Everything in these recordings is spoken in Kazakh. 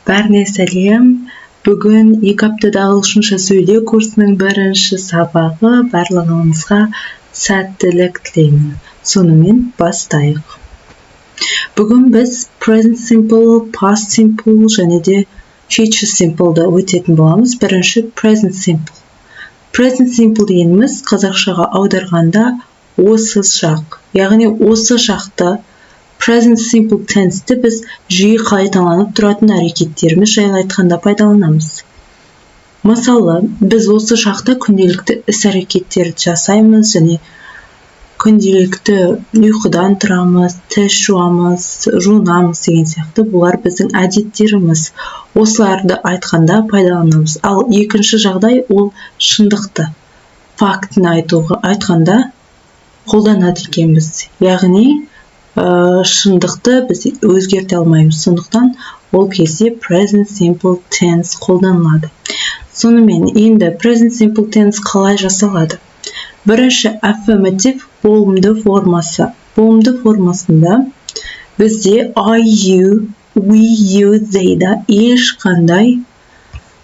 Бәріне сәлем. Бүгін 2 аптада ағылшынша сөйлеу курсының бірінші сабағы. Барлығыңызға сәттілік тілеймін. Сонымен бастайық. Бүгін біз present simple, past simple және де future simple'ды өтетін боламыз. Бірінші present simple. Present simple дегеніміз қазақшаға аударғанда осы шақ. Яғни осы шақты present simple tense'ті біз жиі қайталанып тұратын әрекеттеріміз жайлы айтқанда пайдаланамыз. Мысалы, біз осы шақта күнделікті іс-әрекеттерді жасаймыз және күнделікті ұйқыдан тұрамыз, тіс жуамыз, жуынамыз деген сияқты бұлар біздің әдеттеріміз. Осыларды айтқанда пайдаланамыз. Ал екінші жағдай ол шындықты, фактіні айтқанда қолданады екенбіз. Яғни шындықты біз өзгерте алмаймыз. Сондықтан ол кезде present simple tense қолданылады. Сонымен енді present simple tense қалай жасалады? Бірінші affirmative болымды формасы. Болымды формасында бізде I, you, we, you, they'да ешқандай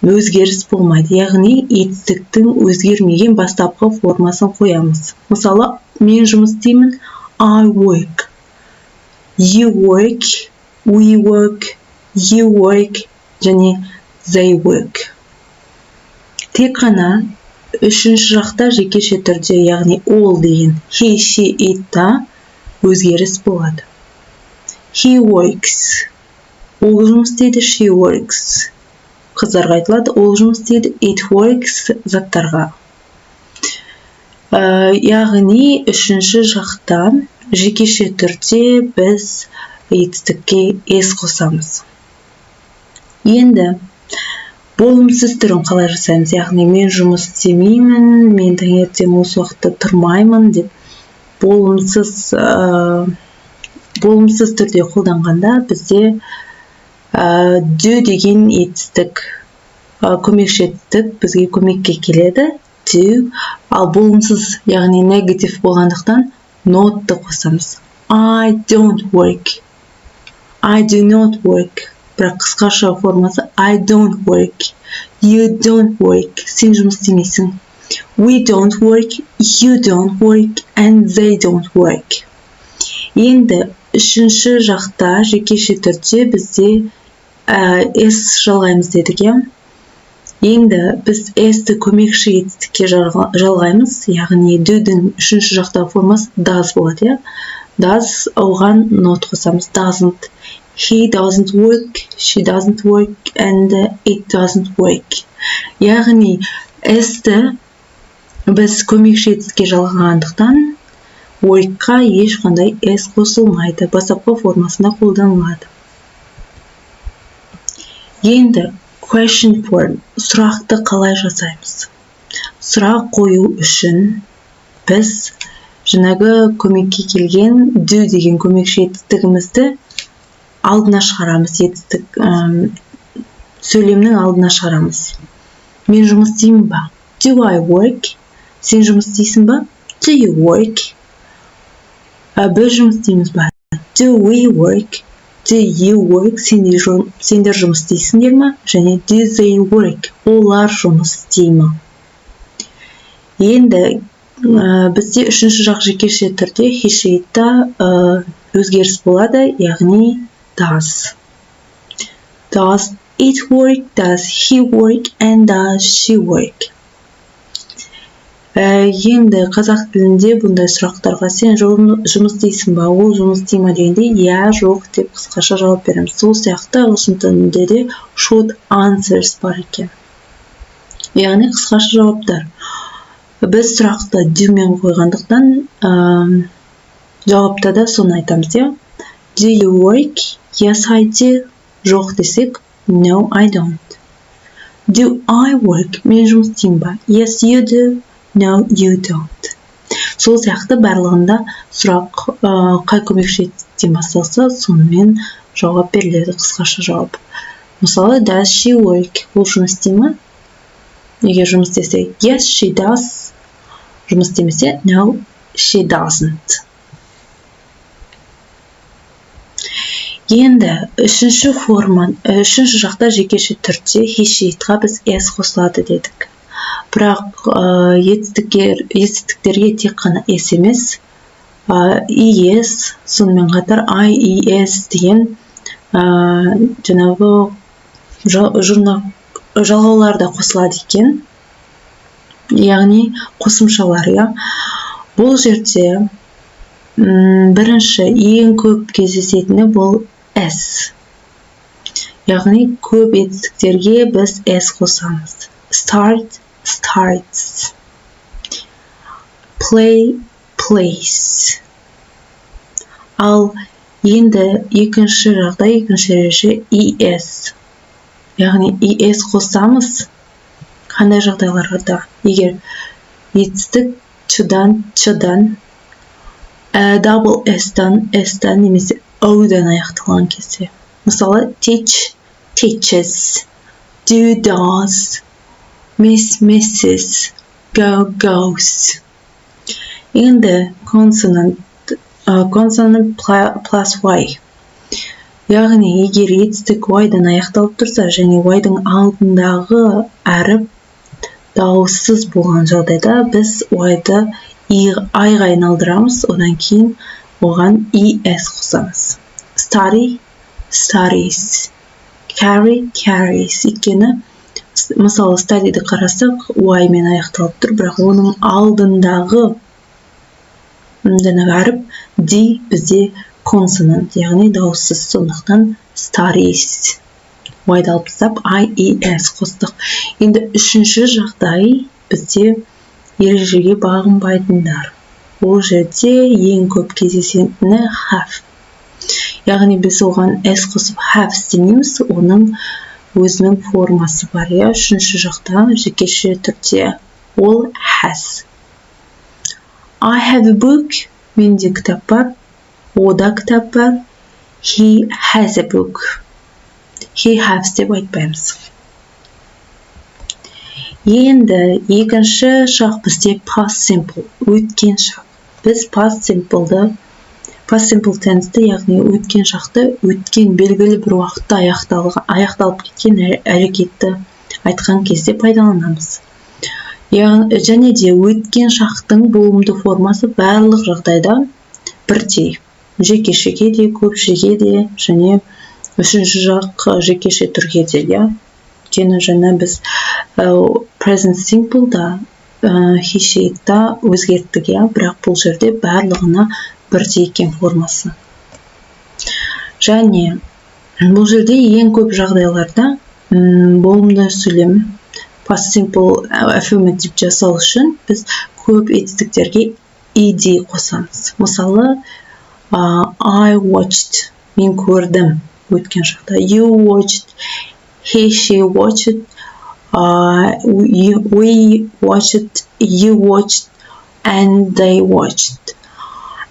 өзгеріс болмайды. Яғни етістіктің өзгермеген бастапқы формасын қоямыз. Мысалы, мен жұмыс істеймін, I work. You work, we work, you work, және they work. Тек қана үшінші жақта жекеше түрде, яғни all деген he, she, it'та өзгеріс болады. He works. Ол жұмыс істейді, she works. Қыздарға айтылады, ол жұмыс істейді, it works заттарға. Яғни үшінші жақта жекеше түрде біз етістікке s қосамыз. Енді болымсыз түрін қалай жасаймыз? Яғни мен жұмыс істемеймін, мен таңертең осы уақытта тұрмаймын деп болымсыз түрде қолданғанда бізде do деген етістік, көмекші етістік бізге көмекке келеді. Do, ал болымсыз, яғни негатив болғандықтан not'ты қосамыз. I don't work. I do not work. Бірақ қысқаша формасы I don't work. You don't work. Сен жұмыс істемейсің. We don't work. You don't work. And they don't work. Енді үшінші жақта жекеше түрде бізде s жалғаймыз дедік, иә? Енді біз s-ті көмекші етістікке жалғаймыз, яғни do-дің үшінші жақта формасы does болады, иә? Does, оған not қосамыз, doesn't. He doesn't work, she doesn't work, and it doesn't work. Яғни s-ті біз көмекші етістікке жалғағандықтан work-қа ешқандай s қосылмайды, бастапқы формасында қолданылады. Енді question form, сұрақты қалай жасаймыз? Сұрақ қою үшін біз жаңағы көмекке келген do деген көмекші етістігімізді алдына шығарамыз, сөйлемнің алдына шығарамыз. Мен жұмыс істеймін ба? Do I work? Сен жұмыс істейсің ба? Do you work? Біз жұмыс істейміз ба? Do we work? Do you work? Сендер жұмыс істейсіңдер ме? Және do they work? Олар жұмыс істей ме? Енді бізде үшінші жақ жекеше түрде he, she, it'та өзгеріс болады, яғни does. Does it work? Does he work? And does she work? Енді қазақ тілінде бұндай сұрақтарға сен жұмыс істейсің ба, ол жұмыс істей ме дегенде иә, жоқ деп қысқаша жауап береміз. Сол сияқты ағылшын тілінде де short answers бар екен. Яғни қысқаша жауаптар. Біз сұрақты do-мен қойғандықтан жауапта да соны айтамыз, иә? Do you work? Yes, I do. Жоқ десек, no, I don't. Do I work? Мен жұмыс істеймін ба? Yes, you do. No, you don't. Сол сияқты барлығында сұрақ қай көмекші етістіктен басталса, сонымен жауап беріледі, қысқаша жауап. Мысалы, does she work? Ол жұмыс істей ме? Егер жұмыс істесе, yes, she does. Жұмыс істемесе, no, she doesn't. Енді үшінші жақта жекеше түрде he she'ға біз s қосылады дедік. Бірақ етістіктерге тек қана s емес, es, сонымен қатар ies деген жаңағы жалғаулар да қосылады екен. Яғни қосымшалар, Бұл жерде бірінші ең көп кездесетіні бұл s. Яғни көп етістіктерге біз s қосамыз. Start, starts. Play, plays. Ал енді екінші ереже es. Яғни es қосамыз. Қандай жағдайларда? Егер етістік чдан, double s-дан немесе o-дан аяқталған кезде. Мысалы, teach, teaches, do, does, miss, misses, go, goes. Енді consonant plus y. Яғни, егер етістік y-дан аяқталып тұрса, және y-дың алдындағы әріп дауыссыз болған жағдайда, біз y-ды i-ға айналдырамыз, одан кейін оған es қосамыз. Study, studies. Carry, carries. Өйткені, мысалы, study'ді қарасақ, y-мен аяқталып тұр, бірақ оның алдындағы әріп d бізде consonant, яғни дауыссыз, сондықтан studies. Y-ды алып тастап, ies қостық. Енді үшінші жағдай бізде ережеге бағынбайтындар. Ол жерде ең көп кездесетіні have. Яғни біз оған s қосып have істемейміз, оның өзінің формасы бар. Үшінші жақта жекеше түрде ол has. I have a book. Менде кітап бар. Ода кітап бар. He has a book. He has деп айтпаймыз. Енді екінші шақ бізде past simple, өткен шақ. Біз past simple tense'ді, яғни өткен шақты өткен белгілі бір уақытта аяқталып кеткен әрекетті айтқан кезде пайдаланамыз. Және де өткен шақтың болымды формасы барлық жағдайда бірдей. Жекешеге де, көпшеге де, және үшінші жақ жекеше түрге де. Өйткені жаңа біз present simple-да, he she'да өзгерттік, бірақ бұл жерде барлығына бірдей екен формасы. Және бұл жерде ең көп жағдайларда болымды сөйлем past simple affirmative жасау үшін біз көп етістіктерге ed қосамыз. Мысалы, I watched, мен көрдім өткен шақта. You watched, he, she watched, we watched, you watched, and they watched.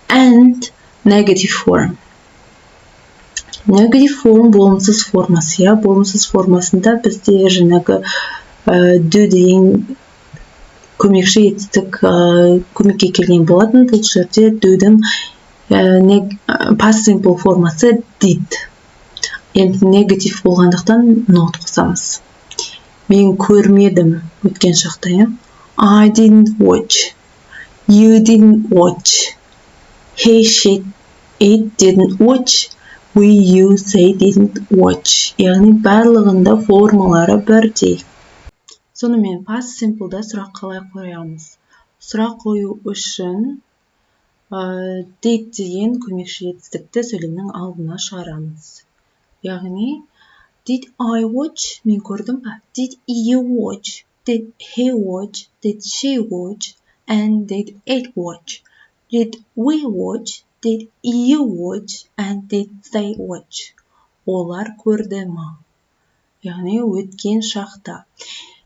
And negative form. Negative form болымсыз формасы. Болымсыз формасында бізде жаңағы do деген көмекші етістік көмекке келген болатын. Бұл жерде do'дың past simple формасы did. Енді негатив болғандықтан not қосамыз. Мен көрмедім өткен шақта. I didn't watch. You didn't watch. He, she, it didn't watch. We, you, they didn't watch. Яғни барлығында формалары бірдей. Сонымен past simple'да сұрақ қалай қоямыз? Сұрақ қою үшін did деген көмекші етістікті сөйлемнің алдына шығарамыз. Яғни, did I watch? Мен көрдім ба? Did you watch? Did he watch? Did she watch? And did it watch? Did we watch? Did you watch? And did they watch? Олар көрді ма? Яғни, өткен шақта.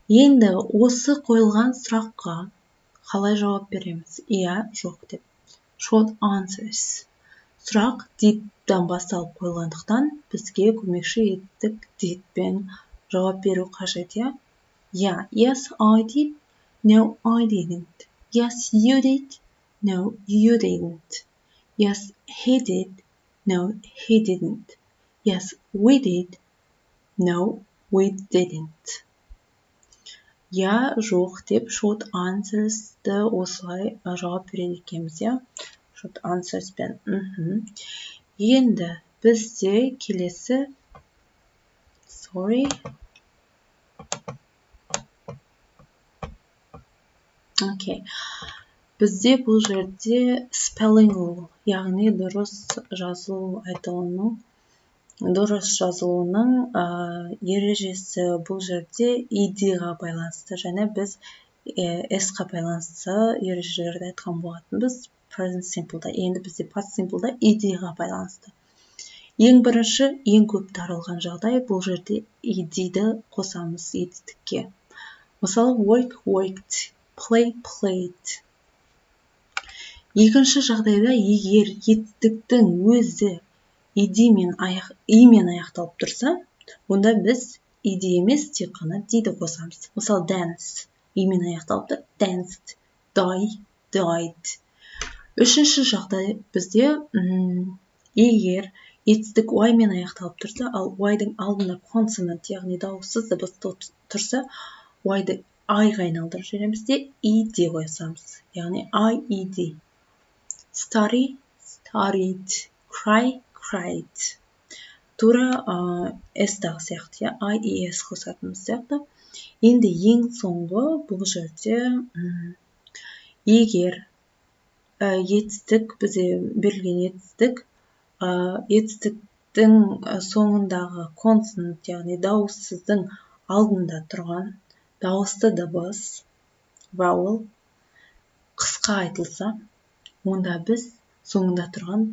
Енді осы қойылған сұраққа қалай жауап береміз? Иә, жоқ деп. Short answers. Сұрақ did'дан басталып қойылғандықтан бізге көмекші етістік did'пен жауап беру қажет. Yeah, yes, I did. No, I didn't. Yes, you did. No, you didn't. Yes, he did. No, he didn't. Yes, we did. No, we didn't. Я, жоқ деп short answers'ды осылай жауап береді екенбіз, иә? Short answers'пен. Енді бізде келесі Okay. Бізде бұл жерде spelling rule, яғни дұрыс жазылуының ережесі бұл жерде ed-ға байланысты, және біз s-қа байланысты ережелерді айтқан болатынбыз present simple'да. Енді бізде past simple'да ed-ға байланысты. Ең бірінші, ең көп таралған жағдай бұл жерде ed-ді қосамыз етістікке. Мысалы, work, worked, play, played. Екінші жағдайда, егер етістіктің өзі i-мен аяқталып тұрса, онда біз ed емес, тек қана d-ді қосамыз. Мысалы, dance, i-мен аяқталып тұр, danced, die, died. Үшінші жағдай бізде, егер етістік y-мен аяқталып тұрса, ал y-дың алдында consonant, яғни дауыссыз дыбыс тұрса, y-ды i-ға айналдырып жібереміз де ed қосамыз. Яғни i-ed. Study, studied, cry, cried. Тура s-дағы сияқты, i-es қосатынымыз сияқты. Енді ең соңғы бұл жерде егер етістік, бізде берілген етістіктің соңындағы consonant, яғни дауыссыздың алдында тұрған дауысты дыбыс, vowel, қысқа айтылса, онда біз соңында тұрған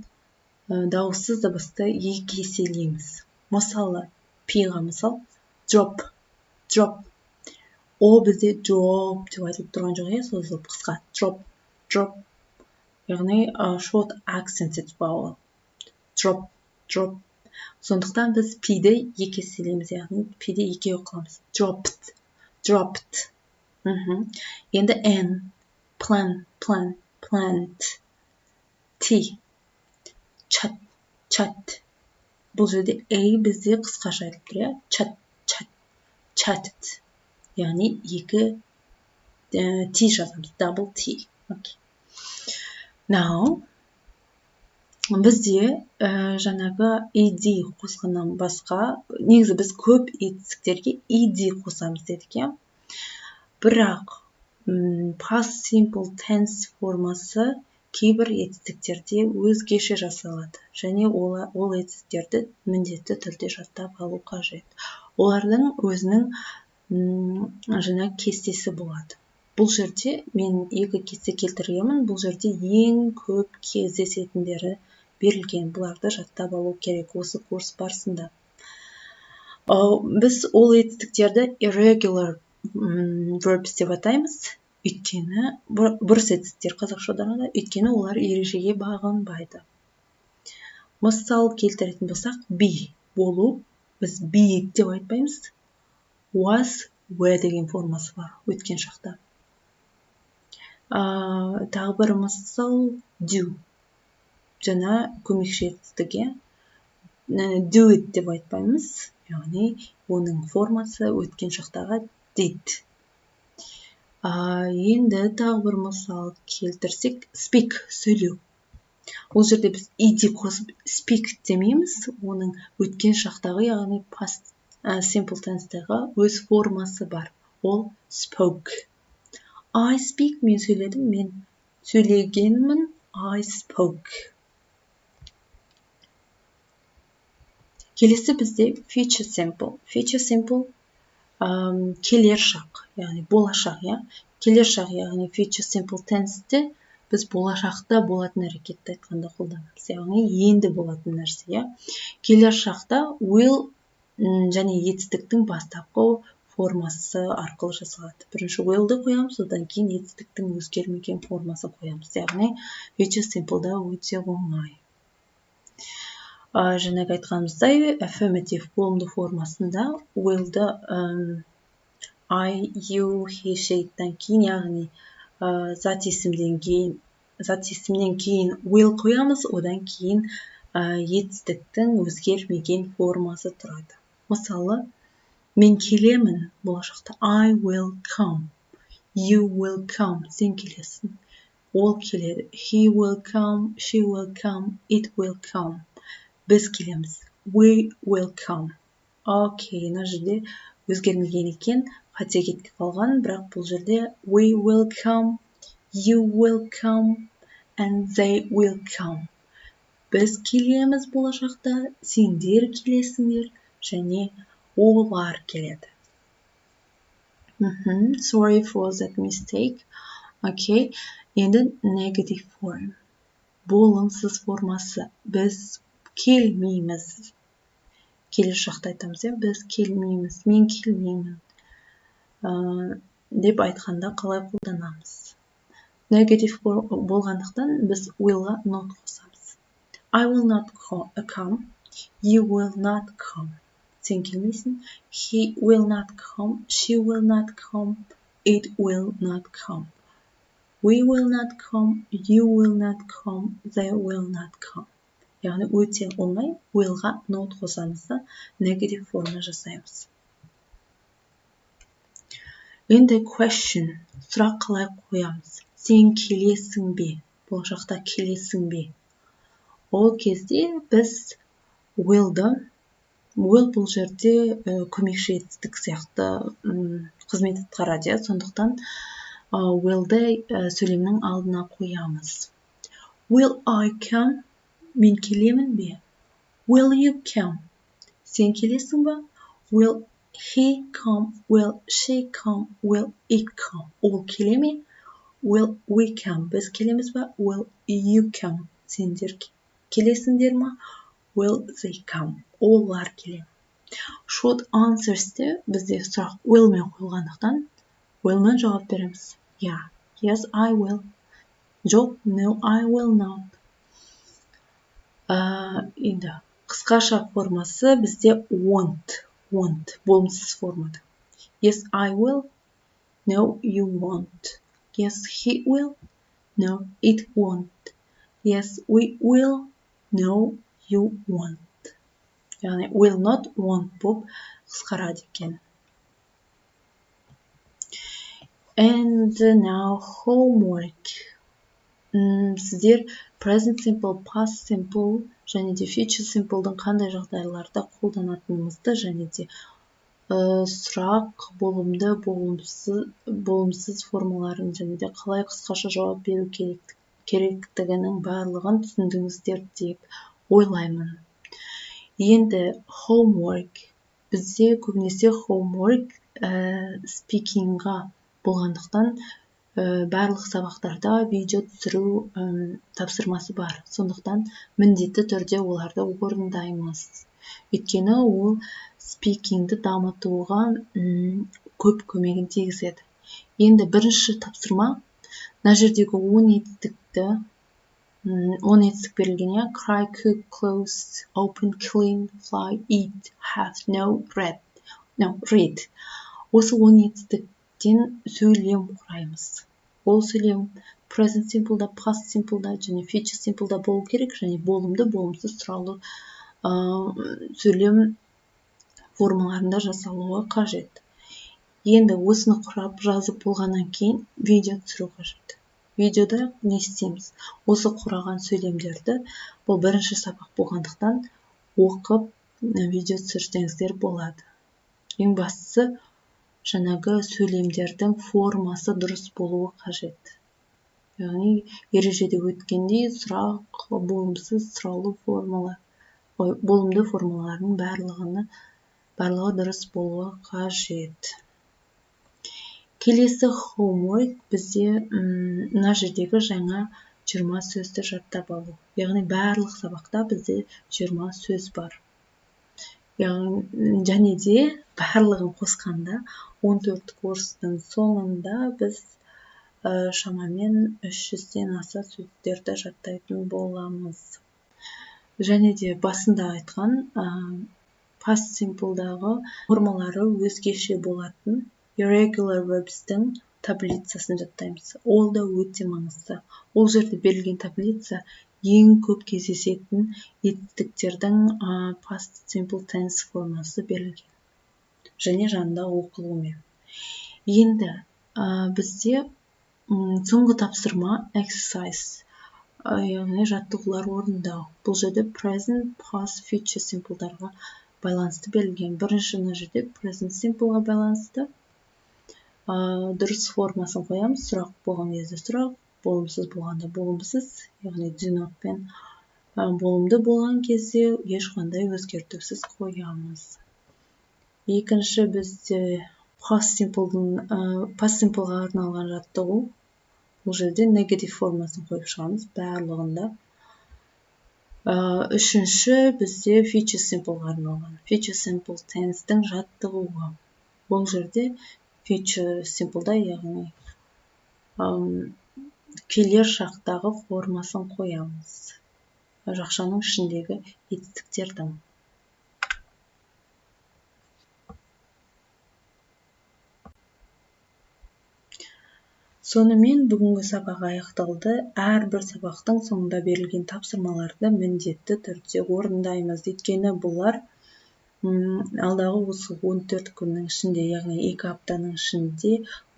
дауыссыз дыбысты екі еселейміз. Мысалы, p-ға мысал, drop, drop. О бізде drop деп айтылып тұрған жоқ, созылып қысқа. Drop, drop. Яғни short accented vowel. Drop, drop. Сондықтан біз p-ді екі еселейміз, яғни p-ді екі оқыламыз. Dropped, dropped. Енді n, plan, plan, plant. T, chat, chat. Бұл жерде a бізде қысқаша айтылып тұр, chat, chat, chatted. Яғни екі t жазамыз, double t. Okay. Now, бізде жаңағы ed қосқаннан басқа, негізі біз көп етістіктерге ed қосамыз дедік, бірақ past simple tense формасы кейбір етістіктерде өзгеше жасалады, және ол етістіктерді міндетті түрде жаттап алу қажет. Олардың өзінің жаңа кестесі болады. Бұл жерде мен екі кесте келтіремін, бұл жерде ең көп кездесетіндері берілген. Бұларды жаттап алу керек осы курс барысында. Біз ол етістіктерді irregular verbs деп атаймыз. Өйткені бұрыс етістіктер қазақша аударғанда, өйткені олар ережеге бағынбайды. Мысал келтіретін болсақ, be болу, біз be деп айтпаймыз. Was, were деген формасы бар өткен шақта. Тағы бір мысал do. Жаңа көмекші етістікке do it деп айтпаймыз. Яғни оның формасы өткен шақтаға did. Енді тағы бір мысал келтірсек, speak, сөйлеу. Ол жерде біз ed қосып speak демейміз, оның өткен шақтағы, яғни past simple tense'дағы өз формасы бар. Ол spoke. I speak, мен сөйледім, мен сөйлегенмін, I spoke. Келесі бізде future simple. Future simple келер шақ, яғни болашақ, келер шақ, яғни future simple tense'те біз болашақта болатын әрекетті айтқанда қолданамыз, яғни енді болатын нәрсе, келер шақта will және етістіктің бастапқы формасы арқылы жасалады. Бірінші will'ды қоямыз, одан кейін етістіктің өзгермеген формасын қоямыз, яғни future simple'да өте оңай. Жаңағы айтқанымыздай, affirmative болымды формасында will'ды I, you, he, she'ден кейін, яғни зат есімнен кейін will қоямыз, одан кейін етістіктің өзгермеген формасы тұрады. Мысалы, мен келемін болашақта I will come, you will come, сен келесің, ол келеді, he will come, she will come, it will come. Біз келеміз, we will come. Окей, мына жерде өзгермеген екен, қате кетіп қалған, бірақ бұл жерде we will come, you will come, and they will come. Біз келеміз болашақта, сендер келесіңдер, және олар келеді. Sorry for that mistake. Окей, енді negative form. Болымсыз формасы. Біз келмейміз. Келесі жақта айтамыз, біз келмейміз, мен келмеймін. Деп айтқанда қалай қолданамыз. Negative болғандықтан біз willға not қосамыз. I will not come, you will not come. Сен келмейсің, he will not come, she will not come, it will not come. We will not come, you will not come, they will not come. Яғни өте оңай willға not қосамыз да negative форма жасаймыз. Енді question, сұрақ қалай қоямыз? Сен келесің бе? Болашақта келесің бе? Ол кезде біз will'ды, will бұл жерде көмекші етістік сияқты қызмет атқарады, сондықтан will'ды сөйлемнің алдына қоямыз. Will I come? Мен келемін бе? Will you come? Сен келесің ба? Will he come? Will she come? Will it come? Ол келе ме? Will we come? Біз келеміз ба? Will you come? Сендер келесіңдер ма? Will they come? Олар келе. Short answers'те бізде сұрақ willмен қойылғандықтан willмен жауап береміз. Yeah, yes, I will. Жоқ, no, I will not. Енді қысқаша формасы бізде want, болымсыз формада. Yes, I will. No, you won't. Yes, he will. No, it won't. Yes, we will. No, you won't. Яғни will not, won't болып қысқарады екен. And now homework. Сіздер present simple, past simple және де future simple'дың қандай жағдайларда қолданатынымызды және де сұрақ, болымды, болымсыз формаларын және де қалай қысқаша жауап беру керектігінің барлығын түсіндіңіздер деп ойлаймын. Енді homework. Бізде көбінесе homework speakingға болғандықтан барлық сабақтарда видео түсіру тапсырмасы бар. Сондықтан міндетті түрде оларды орындаймыз. Өйткені ол спикингді дамытуға көп көмегін тигізеді. Енді бірінші тапсырма, мына жердегі 10 етістік берілген, cry, cook, close, open, clean, fly, eat, have, read. Осы 10 етістіктен сөйлем құраймыз. Ол сөйлем present simple'да, past simple'да және future simple'да болу керек, және болымды, болымсыз, сұраулы сөйлем формаларында жасалуы қажет. Енді осыны құрап жазып болғаннан кейін видео түсіру қажет. Видеода не істейміз? Осы құраған сөйлемдерді, бұл бірінші сабақ болғандықтан оқып видео түсірсеңіздер болады. Ең бастысы, жаңағы сөйлемдердің формасы дұрыс болуы қажет. Яғни ережеде өткендей сұрақ, болымсыз, сұраулы формалар, болымды формалардың барлығы дұрыс болуы қажет. Келесі homework бізде мына жердегі жаңа 20 сөзді жаттап алу. Яғни барлық сабақта бізде 20 сөз бар. Және де барлығын қосқанда 14 курстың соңында біз шамамен 300-ден аса сөздерді жаттайтын боламыз. Және де басында айтқан past simple'дағы формалары өзгеше болатын irregular verbs'тің таблицасын жаттаймыз. Ол да өте маңызды. Ол жерде берілген таблица ең көп кездесетін етістіктердің past simple tense формасы берілген. Және жанында оқылуымен. Енді бізде соңғы тапсырма exercise, яғни жаттығулар орындау. Бұл жерде present, past, future simple'дарға байланысты берілген. Бірінші мына жерде present simple'ға байланысты дұрыс формасын қоямыз. Сұрақ болған кезде сұрақ, болымсыз болғанда болымсыз, яғни do not пен болымды болған кезде ешқандай өзгертусіз қоямыз. Екінші бізде past simple'ға арналған жаттығу. Бұл жерде negative формасын қойып шығамыз барлығында. Үшінші бізде future simple'ға арналған. Future simple tense'дің жаттығуы. Бұл жерде future simple'да, яғни келер шақтағы формасын қоямыз. Жақшаның ішіндегі етістіктердің. Сонымен бүгінгі сабақ аяқталды. Әрбір сабақтың соңында берілген тапсырмаларды міндетті түрде орындаймыз. Өйткені бұлар алдағы осы 14 күннің ішінде, яғни 2 аптаның ішінде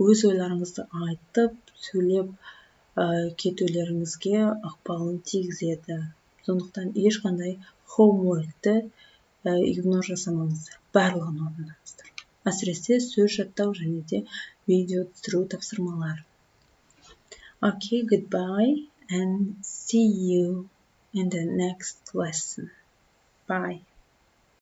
өз ойларыңызды айтып, сөйлеп кетулеріңізге ықпалын тигізеді. Сондықтан ешқандай homework'ті игнор жасамаңыздар. Барлығын орындаңыздар. Әсіресе сөз жаттау және де видео түсіру тапсырмалар. Okay, goodbye and see you in the next lesson. Bye.